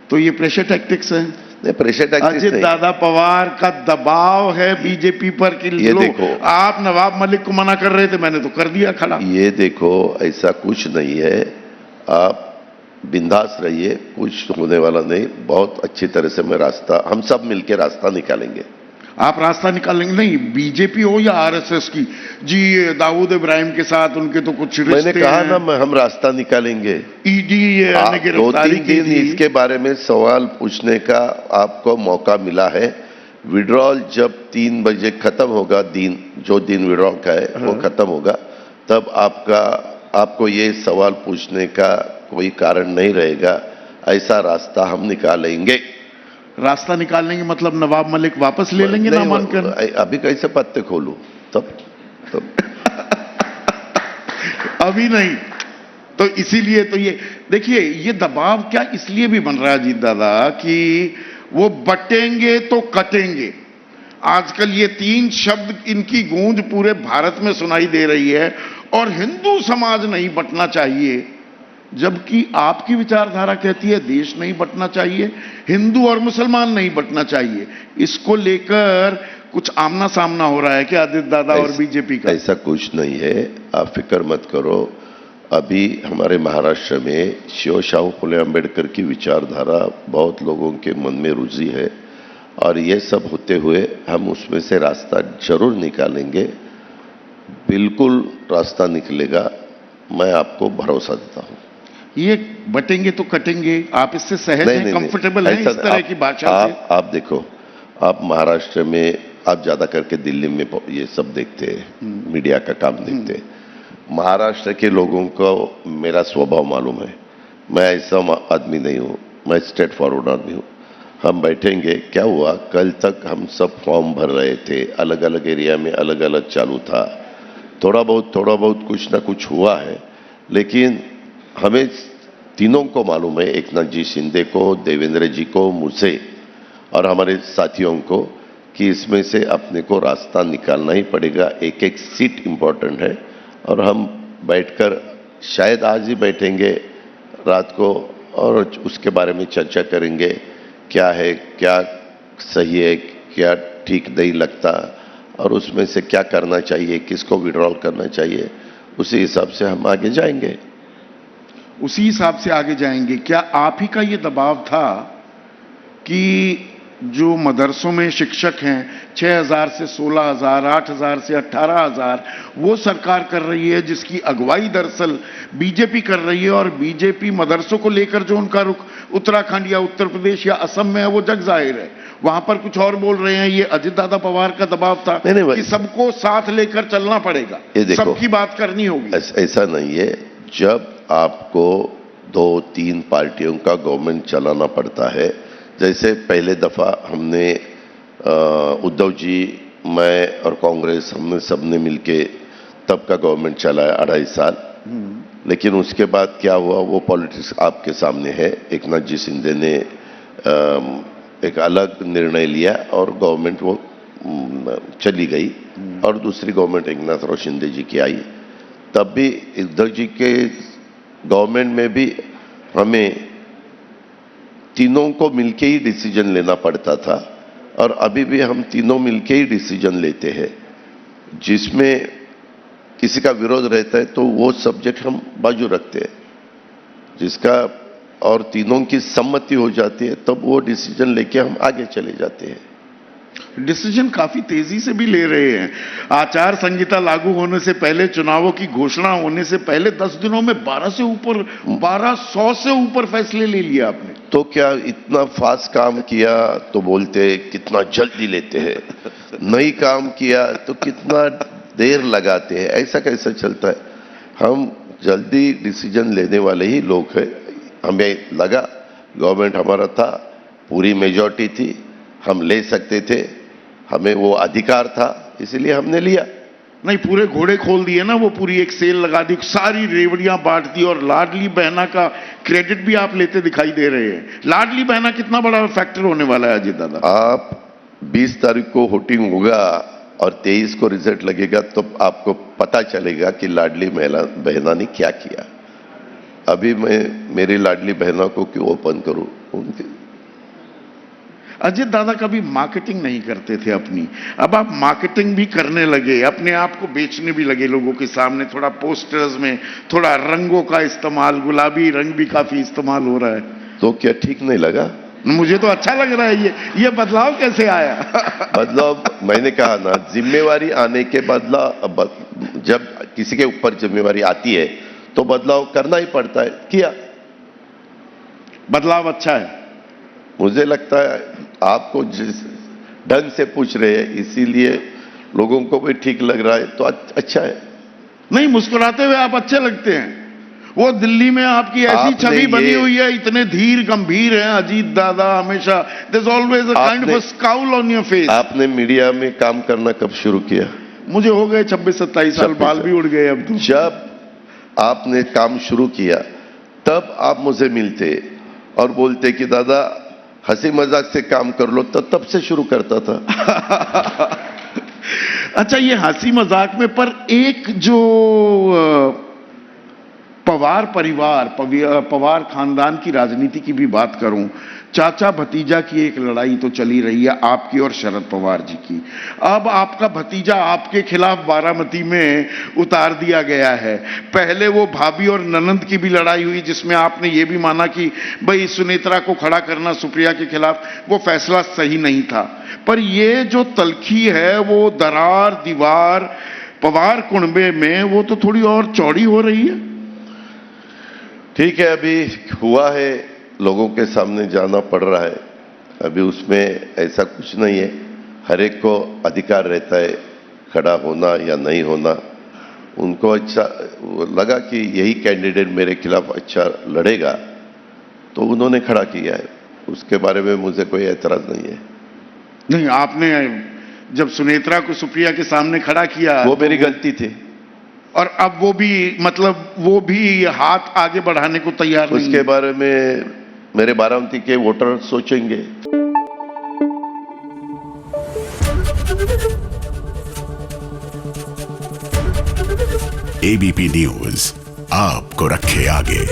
तो ये pressure tactics है। नहीं, प्रेशर टैक्टिक्स अजित नहीं। दादा पवार का दबाव है बीजेपी पर कि ये लो, देखो, आप नवाब मलिक को मना कर रहे थे, मैंने तो कर दिया खड़ा। ये देखो, ऐसा कुछ नहीं है, आप बिंदास रहिए, कुछ होने वाला नहीं। बहुत अच्छी तरह से मैं रास्ता, हम सब मिलकर रास्ता निकालेंगे। आप रास्ता निकालेंगे? नहीं, बीजेपी हो या आरएसएस की जी, दाऊद इब्राहिम के साथ उनके तो कुछ रिश्ते मैंने कहा हैं। ना, हम रास्ता निकालेंगे। ईडी ने आप 2-3 गिरफ्तारी की दिन थी। इसके बारे में सवाल पूछने का आपको मौका मिला है। विड्रॉल जब 3 बजे खत्म होगा, जो दिन विड्रॉल का है वो खत्म होगा, तब आपको ये सवाल पूछने का कोई कारण नहीं रहेगा। ऐसा रास्ता हम निकालेंगे। रास्ता निकालने के मतलब नवाब मलिक वापस ले लेंगे नामांकन? अभी कैसे पत्ते खोलूं? तब अभी नहीं। तो इसीलिए तो ये देखिए, ये दबाव क्या इसलिए भी बन रहा है अजीत दादा कि वो बटेंगे तो कटेंगे। आजकल ये 3 शब्द इनकी गूंज पूरे भारत में सुनाई दे रही है, और हिंदू समाज नहीं बटना चाहिए, जबकि आपकी विचारधारा कहती है देश नहीं बटना चाहिए, हिंदू और मुसलमान नहीं बटना चाहिए। इसको लेकर कुछ आमना सामना हो रहा है क्या अजित दादा और बीजेपी का? ऐसा कुछ नहीं है, आप फिक्र मत करो। अभी हमारे महाराष्ट्र में शिव फुले अम्बेडकर की विचारधारा बहुत लोगों के मन में रुची है, और ये सब होते हुए हम उसमें से रास्ता जरूर निकालेंगे। बिल्कुल रास्ता निकलेगा, मैं आपको भरोसा देता हूं। ये बटेंगे तो कटेंगे, आप इससे सहज हैं, कंफर्टेबल हैं इस तरह की भाषा से? आप देखो, आप महाराष्ट्र में, आप ज्यादा करके दिल्ली में ये सब देखते हैं, मीडिया का काम देखते हैं। महाराष्ट्र के लोगों को मेरा स्वभाव मालूम है। मैं ऐसा आदमी नहीं हूं, मैं स्ट्रेट फॉरवर्ड आदमी हूं। हम बैठेंगे। क्या हुआ, कल तक हम सब फॉर्म भर रहे थे, अलग अलग एरिया में अलग अलग चालू था, थोड़ा बहुत कुछ ना कुछ हुआ है। लेकिन हमें तीनों को मालूम है, एकनाथ जी शिंदे को, देवेंद्र जी को, मुझे और हमारे साथियों को, कि इसमें से अपने को रास्ता निकालना ही पड़ेगा। एक एक सीट इंपॉर्टेंट है, और हम बैठकर शायद आज ही बैठेंगे रात को, और उसके बारे में चर्चा करेंगे, क्या है, क्या सही है, क्या ठीक नहीं लगता, और उसमें से क्या करना चाहिए, किसको विड्रॉल करना चाहिए, उसी हिसाब से हम आगे जाएंगे। उसी हिसाब से आगे जाएंगे। क्या आप ही का ये दबाव था कि जो मदरसों में शिक्षक हैं 6,000 से 16,000, 8,000 से 18,000, वो सरकार कर रही है, जिसकी अगुवाई दरअसल बीजेपी कर रही है, और बीजेपी मदरसों को लेकर जो उनका रुख उत्तराखंड या उत्तर प्रदेश या असम में है वो जग जाहिर है, वहां पर कुछ और बोल रहे हैं। ये अजित दादा पवार का दबाव था कि सबको साथ लेकर चलना पड़ेगा, सबकी बात करनी होगी। ऐसा नहीं है। जब आपको 2-3 पार्टियों का गवर्नमेंट चलाना पड़ता है, जैसे पहले दफा हमने उद्धव जी, मैं और कांग्रेस, हमने सबने मिलके तब का गवर्नमेंट चलाया 2.5 साल। लेकिन उसके बाद क्या हुआ, वो पॉलिटिक्स आपके सामने है। एकनाथ जी शिंदे ने एक अलग निर्णय लिया, और गवर्नमेंट वो चली गई, और दूसरी गवर्नमेंट एकनाथ शिंदे जी की आई। तब भी उद्धव जी के गवर्नमेंट में भी हमें तीनों को मिलके ही डिसीजन लेना पड़ता था, और अभी भी हम तीनों मिलके ही डिसीजन लेते हैं। जिसमें किसी का विरोध रहता है तो वो सब्जेक्ट हम बाजू रखते हैं, जिसका और तीनों की सम्मति हो जाती है, तब वो डिसीजन लेके हम आगे चले जाते हैं। डिसीजन काफी तेजी से भी ले रहे हैं। आचार संहिता लागू होने से पहले, चुनावों की घोषणा होने से पहले 10 दिनों में 1200 से ऊपर फैसले ले लिए आपने। तो क्या इतना फास्ट काम किया तो बोलते कितना जल्दी लेते हैं, नहीं काम किया तो कितना देर लगाते हैं, ऐसा कैसा चलता है? हम जल्दी डिसीजन लेने वाले ही लोग हैं। हमें लगा गवर्नमेंट हमारा था, पूरी मेजॉरिटी थी, हम ले सकते थे, हमें वो अधिकार था, इसलिए हमने लिया। नहीं, पूरे घोड़े खोल दिए ना, वो पूरी एक सेल लगा दी, सारी रेवड़ियां बांट दी, और लाडली बहना का क्रेडिट भी आप लेते दिखाई दे रहे हैं। लाडली बहना कितना बड़ा फैक्टर होने वाला है अजीत दादा? आप 20 तारीख को वोटिंग होगा और 23 को रिजल्ट लगेगा, तो आपको पता चलेगा कि लाडली बहना ने क्या किया। अभी मैं मेरी लाडली बहना को क्यों ओपन करूं? उनके अजित दादा कभी मार्केटिंग नहीं करते थे अपनी, अब आप मार्केटिंग भी करने लगे, अपने आप को बेचने भी लगे लोगों के सामने, थोड़ा पोस्टर्स में थोड़ा रंगों का इस्तेमाल, गुलाबी रंग भी काफी इस्तेमाल हो रहा है। तो क्या ठीक नहीं लगा? मुझे तो अच्छा लग रहा है। ये बदलाव कैसे आया? बदलाव मैंने कहा ना, जिम्मेवारी आने के जब किसी के ऊपर जिम्मेवारी आती है तो बदलाव करना ही पड़ता है। किया, बदलाव अच्छा है। मुझे लगता है आपको जिस ढंग से पूछ रहे हैं इसीलिए लोगों को भी ठीक लग रहा है, तो अच्छा है। नहीं, मुस्कुराते हुए आप अच्छे लगते हैं। वो दिल्ली में आपकी ऐसी छवि बनी हुई है, इतने धीर गंभीर हैं अजीत दादा हमेशा। There is always a kind of a scowl on your face. आपने मीडिया में काम करना कब शुरू किया? मुझे हो गए 26-27 साल, बाल भी उड़ गए अब तो। जब आपने काम शुरू किया तब आप मुझे मिलते और बोलते कि दादा हंसी मजाक से काम कर लो, तो तब से शुरू करता था। अच्छा, ये हंसी मजाक में, पर एक जो पवार परिवार, पवार खानदान की राजनीति की भी बात करूं, चाचा भतीजा की एक लड़ाई तो चली रही है आपकी और शरद पवार जी की। अब आपका भतीजा आपके खिलाफ बारामती में उतार दिया गया है। पहले वो भाभी और ननंद की भी लड़ाई हुई जिसमें आपने ये भी माना कि भाई सुनेत्रा को खड़ा करना सुप्रिया के खिलाफ वो फैसला सही नहीं था। पर ये जो तलखी है वो दरार दीवार पवार कुनबे में वो तो थोड़ी और चौड़ी हो रही है। ठीक है, अभी हुआ है, लोगों के सामने जाना पड़ रहा है, अभी उसमें ऐसा कुछ नहीं है। हर एक को अधिकार रहता है खड़ा होना या नहीं होना। उनको अच्छा लगा कि यही कैंडिडेट मेरे खिलाफ अच्छा लड़ेगा तो उन्होंने खड़ा किया है, उसके बारे में मुझे कोई एतराज नहीं है। नहीं, आपने जब सुनेत्रा को सुप्रिया के सामने खड़ा किया वो मेरी गलती थी, और अब वो भी मतलब वो भी हाथ आगे बढ़ाने को तैयार नहीं। उसके बारे में मेरे बारामती के वोटर सोचेंगे। एबीपी न्यूज आपको रखे आगे।